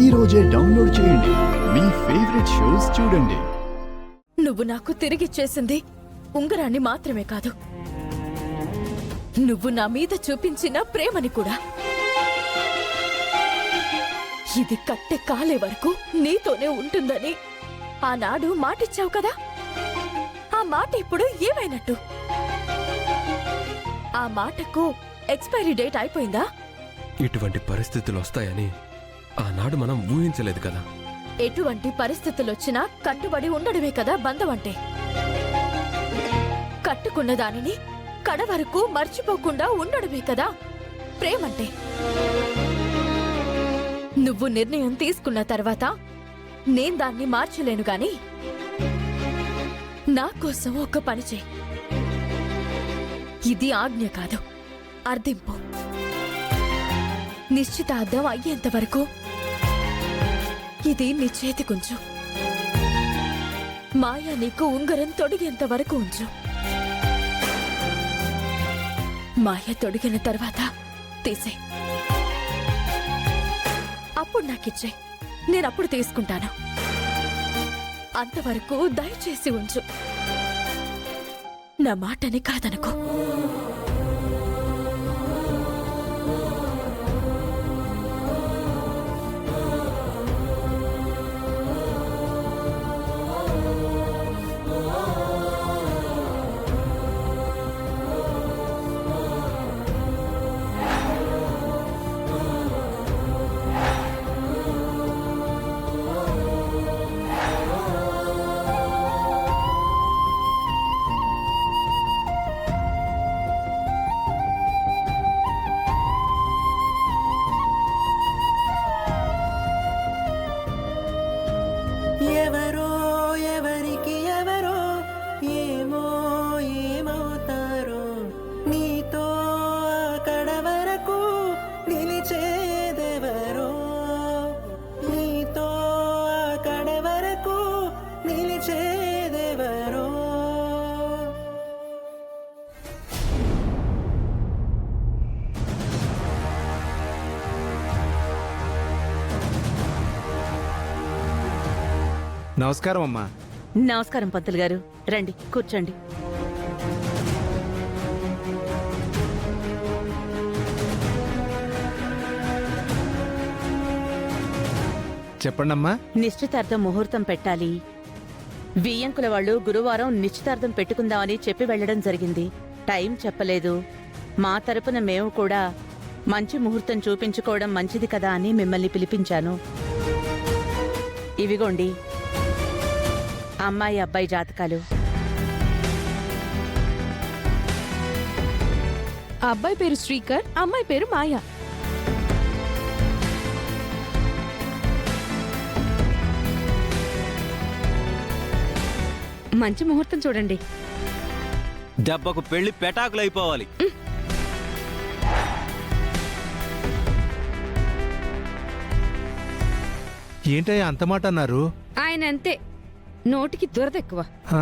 ఈ రోజే డౌన్లోడ్ చేయండి. మీ ఫేవరెట్ షోస్ చూడండి. నువ్వు నాకు తిరిగిచ్చేసింది ఉంగరాన్ని మాత్రమే కాదు, నువ్వు నా మీద చూపించిన ప్రేమని కూడా. ఇది కట్టె కాలే వరకు నీతోనే ఉంటుందని ఆనాడు మాటిచ్చావు కదా. ఆ మాట ఇప్పుడు ఏమైనట్టు? ఆ మాటకు ఎక్స్పైరీ డేట్ అయిపోయిందా? ఇటువంటి పరిస్థితులు వస్తాయని ఆనాడు మనం ఊహించలేదు కదా. ఎటువంటి పరిస్థితులొచ్చినా కట్టుబడి ఉండడమే కదా బంధం అంటే. కట్టుకున్న దానిని కడ వరకు మర్చిపోకుండా ఉండడమే కదా ప్రేమంటే. నువ్వు నిర్ణయం తీసుకున్న తర్వాత నేను దాన్ని మార్చలేను గాని నా కోసం ఒక పని చేయి. ఇది ఆజ్ఞ కాదు, అర్థింపు. నిశ్చితార్థం అయ్యేంత వరకు ఇది నీ చేతికుంచు. మాయా నీకు ఉంగరం తొడిగేంత వరకు ఉంచు. మాయ తొడిగిన తర్వాత తీసే, అప్పుడు నాకిచ్చే, నేనప్పుడు తీసుకుంటాను. అంతవరకు దయచేసి ఉంచు. నా మాటని కాదనుకో. ఎవరో ఎవరికి ఎవరో ఏమో ఏమవుతారో, నీతో అక్కడ వరకు నిలిచేదెవరో, నీతో అక్కడ వరకు నిలిచేదెవరో. నమస్కారం అమ్మా. నమస్కారం పంతులు గారు, రండి కూర్చోండి. చెప్పండమ్మా. నిశ్చితార్థం ముహూర్తం పెట్టాలి. బియ్యంకుల వాళ్ళు గురువారం నిశ్చితార్థం పెట్టుకుందామని చెప్పి వెళ్లడం జరిగింది. టైం చెప్పలేదు. మా తరపున మేము కూడా మంచి ముహూర్తం చూపించుకోవడం మంచిది కదా అని మిమ్మల్ని పిలిపించాను. ఇవిగోండి అమ్మాయి అబ్బాయి జాతకాలు. అబ్బాయి పేరు శ్రీకర్, అమ్మాయి పేరు మాయా. మంచి ముహూర్తం చూడండి. దెబ్బకు పెళ్లి పెటాకులు అయిపోవాలి. ఏంటయ్యా అంత మాట అన్నారు? ఆయన అంతే, నోటికి దురదెక్కువ. ఆ,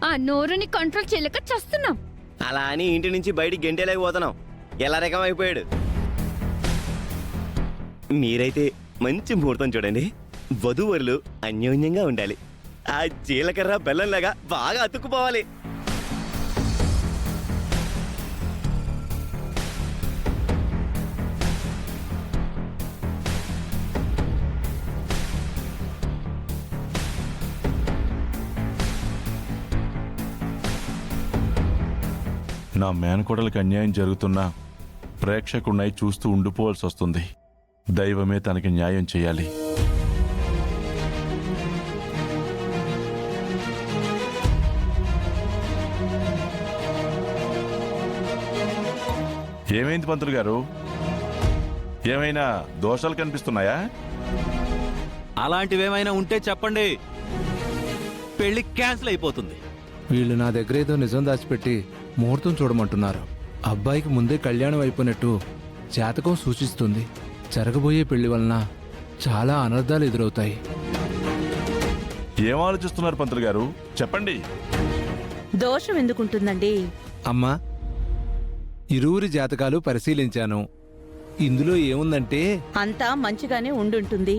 ఆ నోరుని కంట్రోల్ చేయలేక చస్తున్నాం. అలా అని ఇంటి నుంచి బయటికి గెంటేలేకపోతున్నాం. ఎలా రకం అయిపోయాడు. మీరైతే మంచి ముహూర్తం చూడండి. వధూవరులు అన్యోన్యంగా ఉండాలి. ఆ జీలకర్ర బెల్లంలాగా బాగా అతుక్కుపోవాలి. నా మేనకోడలకు అన్యాయం జరుగుతున్నా ప్రేక్షకుడినై చూస్తూ ఉండిపోవాల్సి వస్తుంది. దైవమే తనకి న్యాయం చేయాలి. ఏమైంది పంతులు గారు? ఏమైనా దోషాలు కనిపిస్తున్నాయా? అలాంటివేమైనా ఉంటే చెప్పండి. పెళ్లి క్యాన్సిల్ అయిపోతుంది. వీళ్ళు నా దగ్గర ఏదో నిజం దాచిపెట్టి ముహూర్తం చూడమంటున్నారు. అబ్బాయికి ముందే కళ్యాణం అయిపోయినట్టు జాతకం సూచిస్తుంది. జరగబోయే పెళ్లి వలన చాలా అనర్థాలు ఎదురవుతాయి. ఏం ఆలోచిస్తున్నారు పంతులు గారు? చెప్పండి. దోషం ఎందుకుంటుందండి? అమ్మా, ఇరువురి జాతకాలు పరిశీలించాను. ఇందులో ఏముందంటే అంతా మంచిగానే ఉండుంటుంది.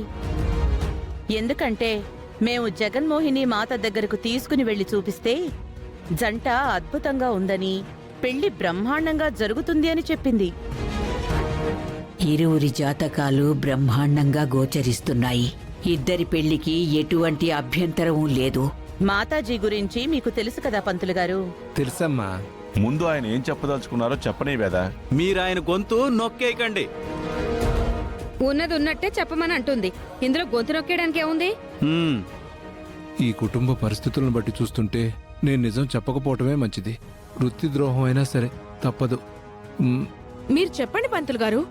ఎందుకంటే మేము జగన్మోహిని మాత దగ్గరకు తీసుకుని వెళ్లి చూపిస్తే జంట అద్భుతంగా ఉందని, పెళ్లి బ్రహ్మాండంగా జరుగుతుంది అని చెప్పింది. ఇరువురి జాతకాలు బ్రహ్మాండంగా గోచరిస్తున్నాయి. ఇద్దరి పెళ్లికి ఎటువంటి అభ్యంతరం లేదు. మాతాజీ గురించి మీకు తెలుసు కదా పంతులు గారు. తెలుసమ్మా. ముందు ఆయన ఏం చెప్పదలుచుకున్నారో చెప్పనే వేదా. మీరాయన గొంతు నొక్కేయకండి. ఉన్నది ఉన్నట్టే చెప్పమని అంటుంది. ఇందులో గొంతు నొక్కేయడానికి ఏముంది? ఈ కుటుంబ పరిస్థితులను బట్టి చూస్తుంటే నేను నిజం చెప్పకపోవటమే మంచిది. వృత్తి ద్రోహం అయినా సరే తప్పదు. మీరు చెప్పండి పంతులు గారు.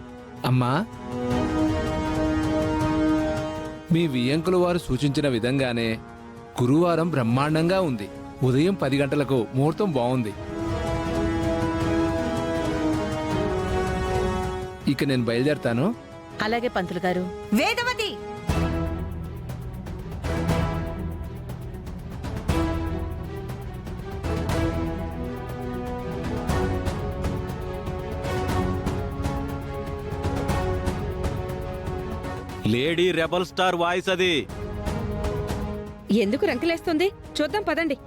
అమ్మా, మీ వియ్యంకుల వారు సూచించిన విధంగానే గురువారం బ్రహ్మాండంగా ఉంది. ఉదయం 10 గంటలకు ముహూర్తం బాగుంది. ఇక నేను బయలుదేరతాను. అలాగే పంతులు గారు. Vedavathi, lady rebel star voice అది. ఎందుకు రంకెలేస్తుంది? చూద్దాం పదండి.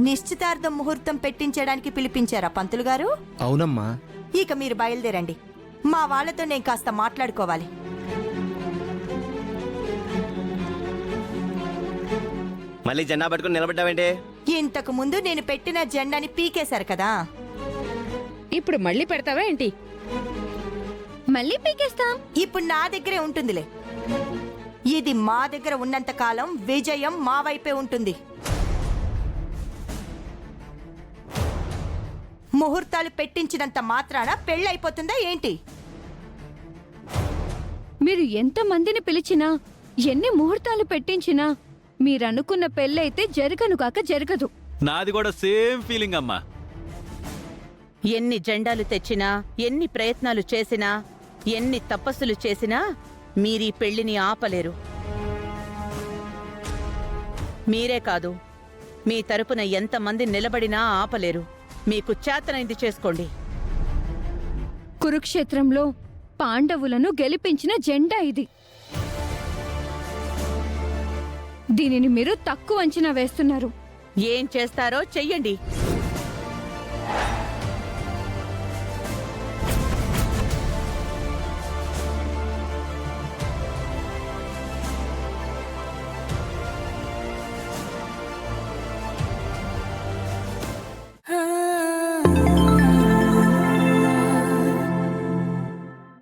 నిశ్చితార్థం ముహూర్తం పెట్టించడానికి పిలిపించారా పంతులు గారు? అవునమ్మా. ఇక మీరు బయలుదేరండి. మా వాళ్ళతో నేను కాస్త మాట్లాడుకోవాలి. మళ్ళీ జెండా పట్టుకుని నిలబడ్డావేంటి? ఇంతకు ముందు నేను పెట్టిన జెండాని పీకేశారు కదా. ఇప్పుడు మళ్ళీ పెడతావా ఏంటి? మళ్ళీ పీకేస్తాం. ఇప్పుడు నా దగ్గరే ఉంటుందిలే. ఇది మా దగ్గర ఉన్నంత కాలం విజయం మా వైపే ఉంటుంది. ముహూర్తాలు పెట్టించినంత మాత్రాన పెళ్ళైపోతుందా ఏంటి? మీరు ఎంత మందిని పిలిచినా, ఎన్ని ముహూర్తాలు పెట్టించినా మీరనుకున్న పెళ్ళైతే జరగను కాక జరగదు. నాది కూడా సేమ్ ఫీలింగ్ అమ్మా. ఎన్ని జెండాలు తెచ్చినా, ఎన్ని ప్రయత్నాలు చేసినా, ఎన్ని తపస్సులు చేసినా మీరీ పెళ్లిని ఆపలేరు. మీరే కాదు, మీ తరపున ఎంతమంది నిలబడినా ఆపలేరు. మీకు చేతనైంది చేసుకోండి. కురుక్షేత్రంలో పాండవులను గెలిపించిన జెండా ఇది. దీనిని మీరు తక్కువ అంచనా వేస్తున్నారు. ఏం చేస్తారో చెయ్యండి.